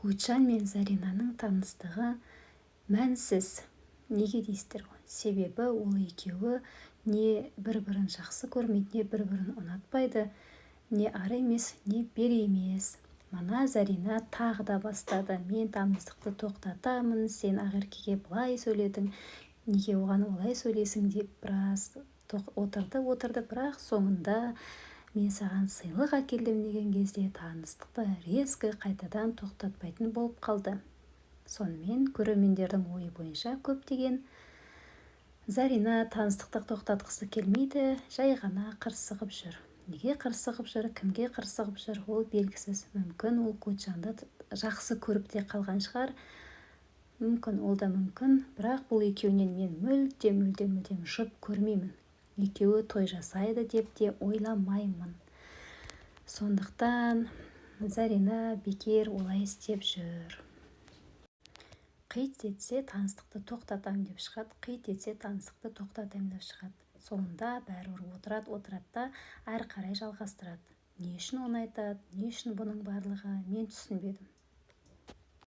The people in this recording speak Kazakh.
Гүлжан мен Заринаның таныстығы мәнсіз. Неге дейсіздер ғой? Себебі ол екеуі не бір-бірін жақсы көрмейді, не бір-бірін ұнатпайды, не ары емес, не бері емес. Мана Зарина тағы да бастады. Мен таныстықты тоқтатамын, сен Ақеркеге былай сөйледің, неге оған олай сөйлесің деп біраз отырды, бірақ соңында мен саған сыйлық әкелдім деген кезде таныстықты резко қайтадан тоқтатпайтын болып қалды. Сонымен көрермендердің ойы бойынша көптеген Зарина таныстықты тоқтатқысы келмейді, жай ғана қырсығып жүр. Неге қырсығып жүр, кімге қырсығып жүр, ол белгісіз. Мүмкін ол Гүлжанды жақсы көріп те қалған шығар. Мүмкін, ол да мүмкін, бірақ бұл екеуінен мен мүлдем жұп көрмеймін. Екеуі той жасайды деп те ойламаймын. Сондықтан Зарина бекер олай істеп жүр. Қит етсе таныстықты тоқтатам деп шығады, қит етсе таныстықты тоқтатам деп шығады. Соңында бәрібір отырады да әрі қарай жалғастырады. Не үшін оны айтады, не үшін бұның барлығы, мен түсінбедім.